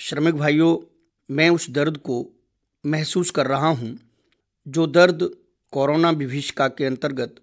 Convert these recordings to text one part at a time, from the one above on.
श्रमिक भाइयों, मैं उस दर्द को महसूस कर रहा हूँ जो दर्द कोरोना विभीषिका के अंतर्गत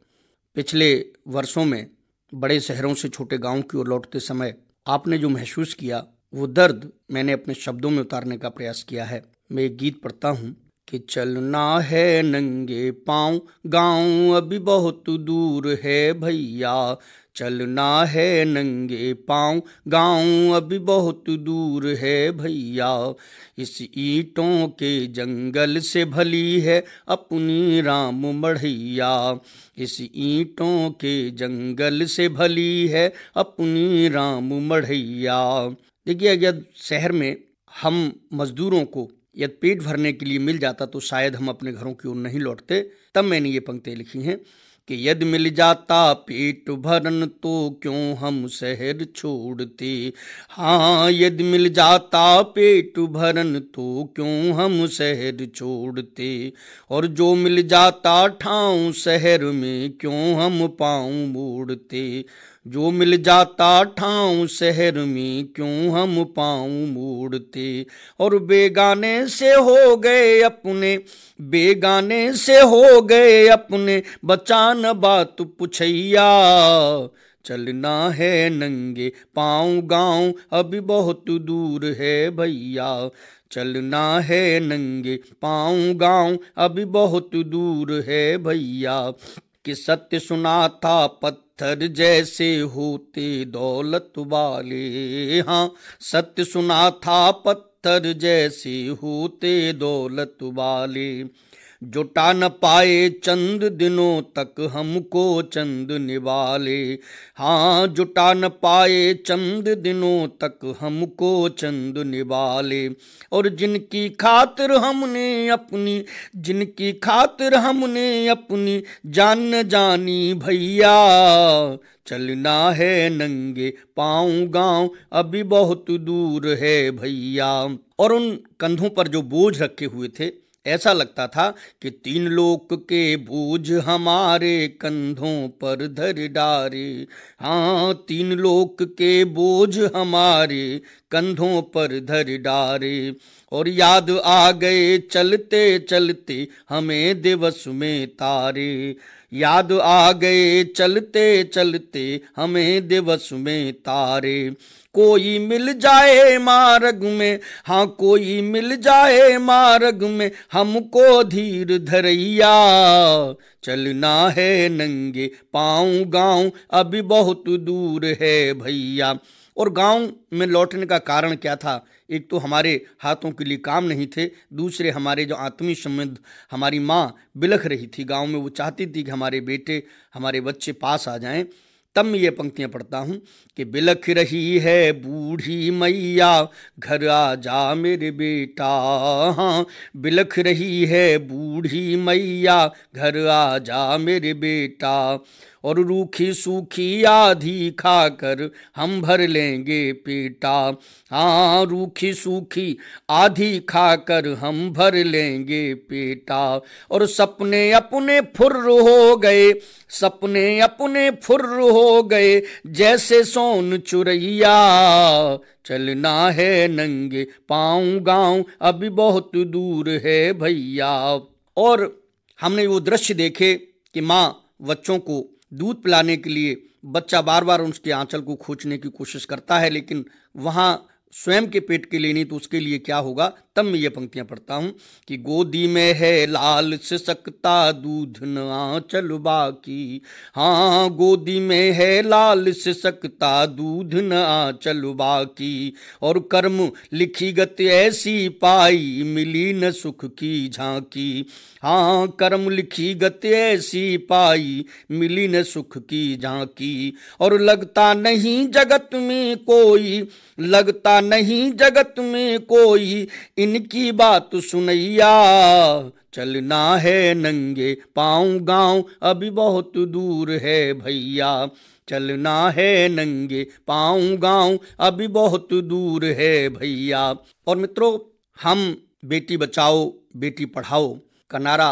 पिछले वर्षों में बड़े शहरों से छोटे गांव की ओर लौटते समय आपने जो महसूस किया, वो दर्द मैंने अपने शब्दों में उतारने का प्रयास किया है। मैं एक गीत पढ़ता हूँ कि चलना है नंगे पाँव, गाँव अभी बहुत दूर है भैया। चलना है नंगे पाँव, गाँव अभी बहुत दूर है भैया। इस ईंटों के जंगल से भली है अपनी राम मढ़ैया। इस ईंटों के जंगल से भली है अपनी राम मढ़ैया। देखिए, अगर शहर में हम मजदूरों को यदि पेट भरने के लिए मिल जाता तो शायद हम अपने घरों की ओर नहीं लौटते। तब मैंने ये पंक्तियाँ लिखी हैं कि यदि मिल जाता पेट भरन तो क्यों हम शहर छोड़ते। हाँ, यदि मिल जाता पेट भरन तो क्यों हम शहर छोड़ते। और जो मिल जाता ठाऊं शहर में क्यों हम पाँव मोड़ते। जो मिल जाता ठाऊं शहर में क्यों हम पाँव मोड़ते। और बेगाने से हो गए अपने, बेगाने से हो गए अपने, बचान बात पुछैया। चलना है नंगे पाँव, गाँव अभी बहुत दूर है भैया। चलना है नंगे पाँव, गाँव अभी बहुत दूर है भैया। कि सत्य सुना था पत्थर जैसे होते दौलत वाले। हाँ, सत्य सुना था पत्थर जैसे होते दौलत वाले। जुटा न पाए चंद दिनों तक हमको चंद निवाले। हाँ, जुटा न पाए चंद दिनों तक हमको चंद निवाले। और जिनकी खातिर हमने अपनी, जिनकी खातिर हमने अपनी जान न जानी भैया। चलना है नंगे पाँव, गाँव अभी बहुत दूर है भैया। और उन कंधों पर जो बोझ रखे हुए थे, ऐसा लगता था कि तीन लोक के बोझ हमारे कंधों पर धर डारे। हाँ, तीन लोक के बोझ हमारे कंधों पर धर डारे। और याद आ गए चलते चलते हमें दिवस में तारे। याद आ गए चलते चलते हमें दिवस में तारे। कोई मिल जाए मार्ग में, हाँ कोई मिल जाए मार्ग में, हमको धीर धरैया। चलना है नंगे पाँव, गाँव अभी बहुत दूर है भैया। और गांव में लौटने का कारण क्या था? एक तो हमारे हाथों के लिए काम नहीं थे, दूसरे हमारे जो आत्मीय संबंध, हमारी माँ बिलख रही थी गांव में। वो चाहती थी कि हमारे बेटे, हमारे बच्चे पास आ जाएं। तब मैं ये पंक्तियाँ पढ़ता हूँ कि बिलख रही है बूढ़ी मैया, घर आ जा मेरे बेटा। हाँ, बिलख रही है बूढ़ी मैया, घर आ जा मेरे बेटा। और रूखी सूखी आधी खाकर हम भर लेंगे पेटा। हाँ, रूखी सूखी आधी खाकर हम भर लेंगे पेटा। और सपने अपने फुर्र हो गए, सपने अपने फुर्र हो गए जैसे सोन चुरैया। चलना है नंगे पाँव, गाँव अभी बहुत दूर है भैया। और हमने वो दृश्य देखे कि माँ बच्चों को दूध पिलाने के लिए बच्चा बार बार उसके आंचल को खींचने की कोशिश करता है, लेकिन वहाँ स्वयं के पेट के लिए नहीं तो उसके लिए क्या होगा। तब मैं ये पंक्तियाँ पढ़ता हूँ कि गोदी में है लाल सिसकता दूध न आंचल बाकी। हाँ, गोदी में है लाल सिसकता दूध न आंचल बाकी। और कर्म लिखी गति ऐसी पाई मिली न सुख की झांकी। हाँ, कर्म लिखी गति ऐसी पाई मिली न सुख की झांकी। और लगता नहीं जगत में कोई, लगता नहीं जगत में कोई इनकी बात सुनैया। चलना है नंगे पाँव, गाँव अभी बहुत दूर है भैया। चलना है नंगे पाँव, गाँव अभी बहुत दूर है भैया। और मित्रों, हम बेटी बचाओ बेटी पढ़ाओ का नारा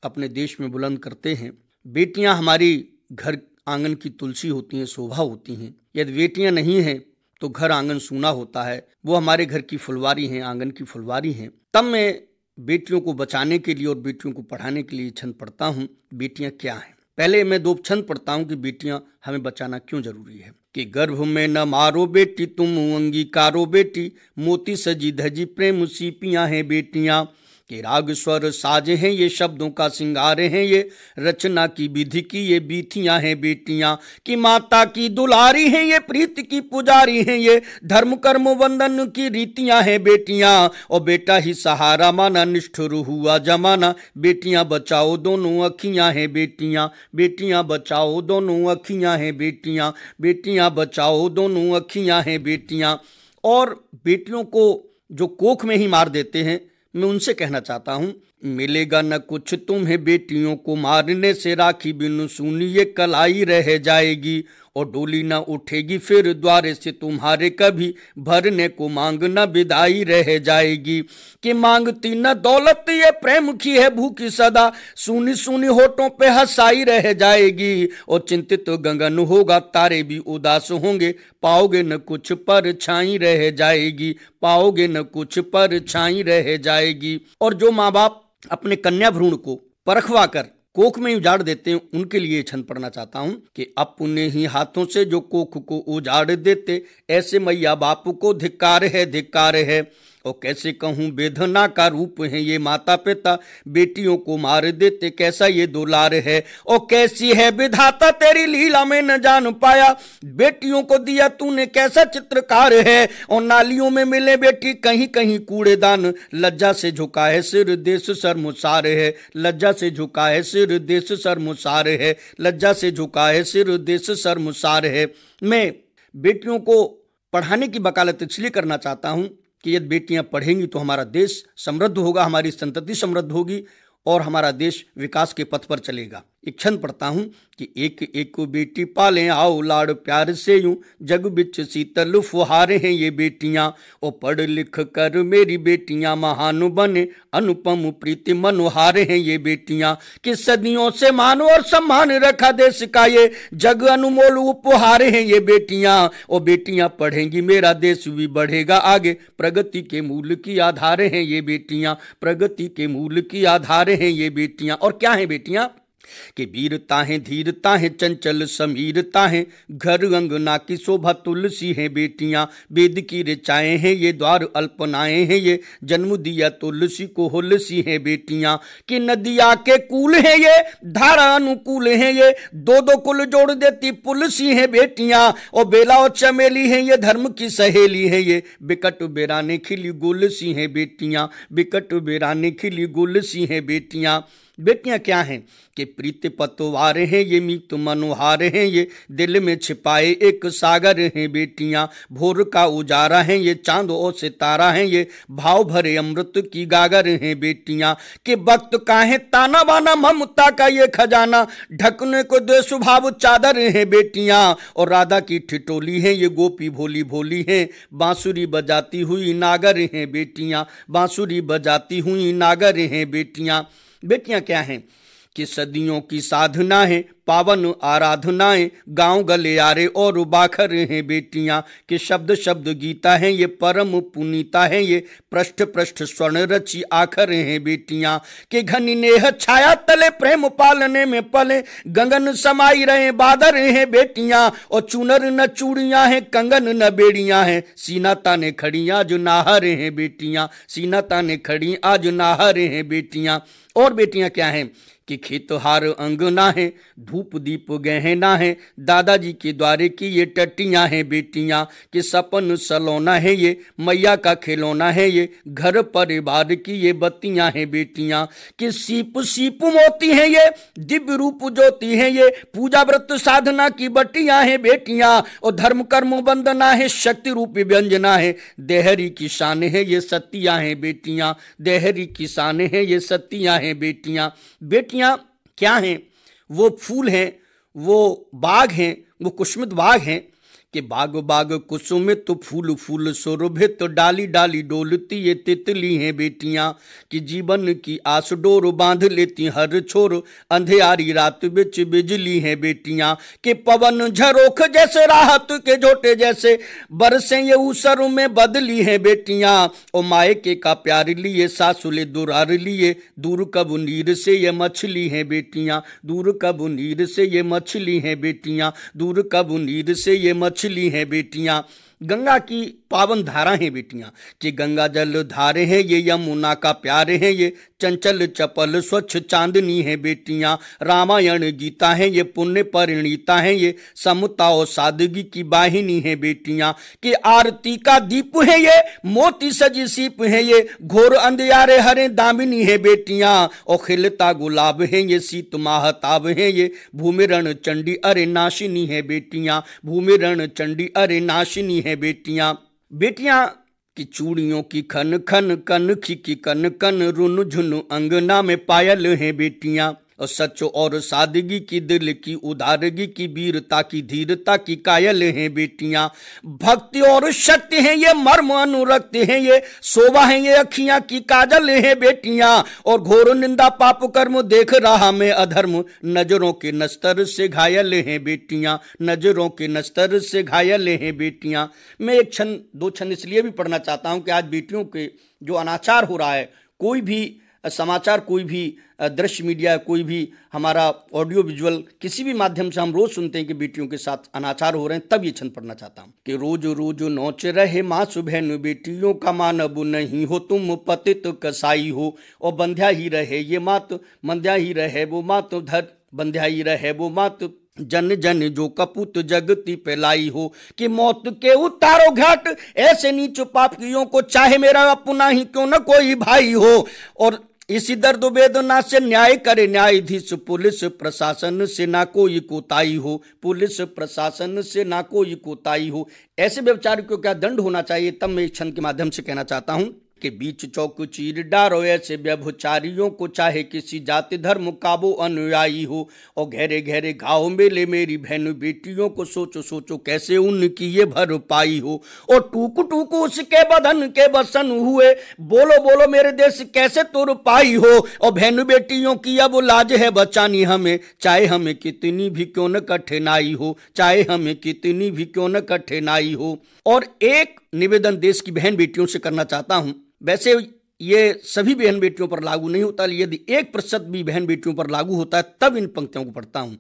अपने देश में बुलंद करते हैं। बेटियां हमारी घर आंगन की तुलसी होती हैं, शोभा होती हैं। यदि बेटियां नहीं हैं तो घर आंगन सूना होता है। वो हमारे घर की फुलवारी हैं, आंगन की फुलवारी हैं। तब मैं बेटियों को बचाने के लिए और बेटियों को पढ़ाने के लिए छंद पढ़ता हूँ, बेटियां क्या हैं। पहले मैं 2 छंद पढ़ता हूँ कि बेटियां हमें बचाना क्यों जरूरी है। कि गर्भ में न मारो बेटी, तुम अंगीकारो बेटी, मोती सजी धजी प्रेम सीपियां हैं बेटियां। कि राग स्वर साज हैं ये, शब्दों का सिंगार हैं ये, रचना की विधि की ये बीथियां हैं बेटियां। कि माता की दुलारी हैं ये, प्रीति की पुजारी हैं ये, धर्म कर्म वंदन की रीतियां हैं बेटियां। और बेटा ही सहारा माना, निष्ठुर हुआ जमाना, बेटियां बचाओ दोनों अखियां हैं बेटियां। बेटियां बचाओ दोनों अखियां हैं बेटियां, बेटियां बचाओ दोनों अखियां हैं बेटियां। और बेटियों को जो कोख में ही मार देते हैं, मैं उनसे कहना चाहता हूं, मिलेगा न कुछ तुम्हें बेटियों को मारने से, राखी बिनु सुनी ये कलाई रह जाएगी। और डोली न उठेगी फिर द्वारे से तुम्हारे, कभी भरने को मांग न विदाई रह जाएगी। कि मांगती न दौलत ये, प्रेम की है भूखी सदा, सुनी सुनी होठों पे हंसाई रह जाएगी। और चिंतित गगन होगा, तारे भी उदास होंगे, पाओगे न कुछ पर छाई रह जाएगी, पाओगे न कुछ पर छाई रह जाएगी। और जो माँ बाप अपने कन्या भ्रूण को परखवा कर कोख में उजाड़ देते हैं, उनके लिए छंद पढ़ना चाहता हूं। कि अपने ही हाथों से जो कोख को उजाड़ देते, ऐसे मैया बाप को धिक्कार है, धिक्कार है। और कैसे कहूँ वेदना का रूप है ये माता पिता, बेटियों को मार देते, कैसा ये दुलार है। और कैसी है विधाता तेरी लीला में न जान पाया, बेटियों को दिया तूने कैसा चित्रकार है। और नालियों में मिले बेटी कहीं कहीं कूड़ेदान, लज्जा से झुका है सिर देश शर्मसार है, लज्जा से झुका है सिर देश शर्मसार है, लज्जा से झुका है सिर देश शर्मसार है। मैं बेटियों को पढ़ाने की वकालत इसलिए करना चाहता हूं कि यदि बेटियां पढ़ेंगी तो हमारा देश समृद्ध होगा, हमारी संतति समृद्ध होगी और हमारा देश विकास के पथ पर चलेगा। एक छंद पढ़ता हूं कि एक एक बेटी पालें आओ लाड़ प्यार से यूं, जग बिच शीतल फुहारे हैं ये बेटियां। और पढ़ लिख कर मेरी बेटियां महान बने, अनुपम प्रीति मनोहारे हैं ये बेटियां। कि सदियों से मान और सम्मान रखा देश का ये, जग अनमोल उपहार हैं ये बेटियां। और बेटियां पढ़ेंगी मेरा देश भी बढ़ेगा आगे, प्रगति के मूल की आधार हैं ये बेटियां, प्रगति के मूल की आधार हैं ये बेटियां। और क्या है बेटियां? कि वीरता है, धीरता है, चंचल समीरता है, घर अंगना की शोभा तुलसी है बेटियां। वेद की ऋचाएं हैं ये, द्वार अल्पनाएं हैं ये, जन्म दिया तुलसी को हुलसी है बेटियां। कि नदिया के कूल है ये, धारा अनुकूल है ये, दो दो कुल जोड़ देती पुलसी है बेटियां। और बेला और चमेली है ये, धर्म की सहेली है ये, बिकट बेराने खिली गुलसी है बेटियां, बिकट बेराने खिली गुलसी है बेटियां। बेटियां क्या हैं? कि प्रीत पतवार हैं ये, मीत मनोहार हैं ये, दिल में छिपाए एक सागर हैं बेटियां। भोर का उजारा हैं ये, चांद और सितारा हैं ये, भाव भरे अमृत की गागर हैं बेटियां। कि वक्त का है ताना बाना, ममता का ये खजाना, ढकने को दे स्वभाव चादर हैं बेटियां। और राधा की ठिठोली हैं ये, गोपी भोली भोली हैं, बांसुरी बजाती हुई नागर हैं बेटियां, बांसुरी बजाती हुई नागर हैं बेटियां। बेटियां क्या हैं? कि सदियों की साधना है, पावन आराधनाएं, गांव गलियारे और बाखर हैं बेटियां। कि शब्द शब्द गीता है ये, परम पुनीता है ये, पृष्ठ पृष्ठ स्वर्ण रची आखर हैं बेटियां। कि घनी नेह छाया तले, प्रेम पालने में पले, गगन समाई रहे बादर हैं बेटियां। और चुनर न चूड़ियां हैं, कंगन न बेड़ियां हैं, सीना ताने खड़ी आज नाहर हैं बेटियां, सीना ताने खड़ी आज नाहर हैं बेटियां। और बेटियां क्या हैं? कि खेतहार अंगना है, धूप दीप गहना है, दादाजी के द्वारे की ये टट्टियां हैं बेटियां। कि सपन सलोना है ये, मैया का खिलौना है ये, घर परिवार की ये बत्तियां हैं बेटियां। कि सीप सीप मोती हैं ये, दिव्य रूप ज्योति है ये, पूजा व्रत साधना की बट्टियां हैं बेटियां। और धर्म कर्म वंदना है, शक्ति रूपी व्यंजना है, देहरी की शान है ये, सत्तियां हैं बेटियां, देहरी की शान है ये, सत्तियां हैं बेटियां। बेटियां क्या हैं? वो फूल हैं, वो बाग हैं, वो कुसुमित बाग हैं कि बाग बाग कुसुमित तो फूल फूल सुरभित डाली डाली डोलती ये तितली हैं बेटियां, कि जीवन की आस डोर बांध लेती हर छोर, अंधेरी रात बिच बिजली हैं बेटियां, कि पवन झरोख जैसे राहत के झोटे जैसे बरसे ये ऊसर में बदली हैं बेटियां, ओ मायके का प्यार लिए सासुले दुरार लिए, दूर कब नीर से ये मछली हैं बेटियां, दूर कब नीर से ये मछली हैं बेटियां, दूर कब नीर से ये मछली हैं बेटियां। गंगा की पावन धारा हैं बेटियां, कि गंगा जल धारे हैं ये, यमुना का प्यारे हैं ये, चंचल चपल स्वच्छ चांदनी है बेटियां, रामायण गीता है ये, पुण्य परिणीता है ये, समता और सादगी की वाहिनी है बेटियां, कि आरती का दीप है ये, मोती सजी सीप है ये, घोर अंधियारे हरे दामिनी है बेटियां, और खिलता गुलाब है ये, शीत माहताब है ये, भूमिरण चंडी अरे नाशिनी है बेटियां, भूमिरण चंडी अरे नाशिनी है बेटियां। बेटियां की चूड़ियों की खन खन, कनखी की कन कन, रुन झुन अंगना में पायल हैं बेटियां, और सच और सादगी की, दिल की उदारगी की, वीरता की धीरता की कायल हैं बेटियां, भक्ति और शक्ति हैं ये, मर्म अनुरक्त हैं ये, शोभा हैं ये अखियां की काजल हैं बेटियां, और घोर निंदा पाप कर्म देख रहा मैं अधर्म, नजरों के नस्तर से घायल हैं बेटियां, नजरों के नस्तर से घायल हैं बेटियां। मैं एक क्षण दो क्षण इसलिए भी पढ़ना चाहता हूं कि आज बेटियों के जो अनाचार हो रहा है, कोई भी समाचार, कोई भी दृश्य मीडिया, कोई भी हमारा ऑडियो विजुअल, किसी भी माध्यम से हम रोज सुनते हैं कि बेटियों के साथ अनाचार हो रहे हैं, तब ये छंद पढ़ना चाहता हूं कि रोज रोज नौच रहे माँ सुबहन, बेटियों का मानब नहीं हो तुम पतित कसाई हो, और बंध्या ही रहे ये मात, बंध्या ही रहे वो मात, धर बंध्या ही रहे वो मात, जन जन जो कपूत जगती फैलाई हो, कि मौत के उतारो घाट ऐसे नीच पापियों को, चाहे मेरा अपना ही क्यों न कोई भाई हो, और इसी दर्द वेदना से न्याय करे न्यायाधीश, पुलिस प्रशासन से ना कोई कोताही हो, पुलिस प्रशासन से ना कोई कोताही हो। ऐसे व्यभिचारी को क्या दंड होना चाहिए, तब मैं इस छंद के माध्यम से कहना चाहता हूं कि बीच चौक चीर डारो ऐसे व्यभिचारियों को, चाहे किसी जाति धर्म का वो अनुयायी हो, और घेरे घेरे घाव मेले मेरी बहन बेटियों को, सोचो सोचो कैसे उनकी ये भरपाई हो, और टूक टूक उसके बदन के बसन हुए, बोलो बोलो मेरे देश कैसे तुर पाई हो, और बहन बेटियों की अब लाज है बचानी हमें, चाहे हमें कितनी भी क्यों न कठिनाई हो, चाहे हमें कितनी भी क्यों न कठिनाई हो। और एक निवेदन देश की बहन बेटियों से करना चाहता हूं, वैसे ये सभी बहन बेटियों पर लागू नहीं होता, यदि 1% भी बहन बेटियों पर लागू होता है तब इन पंक्तियों को पढ़ता हूं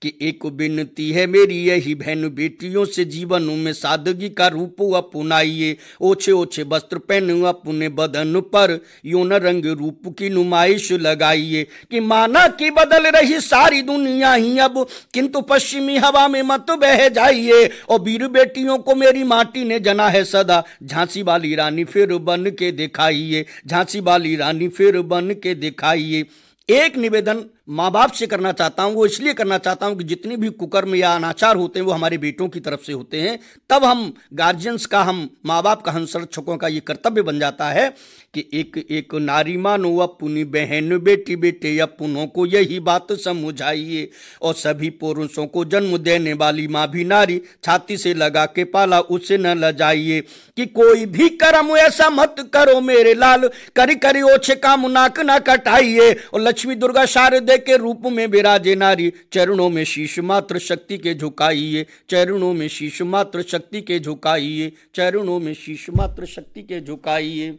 कि एक विनती है मेरी यही बहन बेटियों से, जीवन में सादगी का रूप अपनाइए, ओछे ओछे वस्त्र पहन अपने बदन पर, यूं न रंग रूप की नुमाइश लगाइए, कि माना कि बदल रही सारी दुनिया ही अब, किंतु पश्चिमी हवा में मत बह जाइए, और वीर बेटियों को मेरी माटी ने जना है सदा, झांसी वाली रानी फिर बन के दिखाइए, झांसी वाली रानी फिर बन के दिखाइए। एक निवेदन माँ बाप से करना चाहता हूं, वो इसलिए करना चाहता हूं कि जितने भी कुकर्म या अनाचार होते हैं वो हमारे बेटों की तरफ से होते हैं, तब हम गार्जियंस का, हम माँ बाप का, हम संरक्षकों का ये कर्तव्य बन जाता है कि एक एक नारी मानो अपनी बहन बेटी, बेटे अपनों को यही बात समझाइए, और सभी पुरुषों को जन्म देने वाली माँ भी नारी, छाती से लगा के पाला उसे न लजाइए, कि कोई भी कर्म ऐसा मत करो मेरे लाल, करी करी ओछे काम नाक ना कटाइए, और लक्ष्मी दुर्गा शारदे के रूप में विराजे नारी, चरणों में शीश मात्र शक्ति के झुकाइए, चरणों में शीश मात्र शक्ति के झुकाइए, चरणों में शीश मात्र शक्ति के झुकाइए।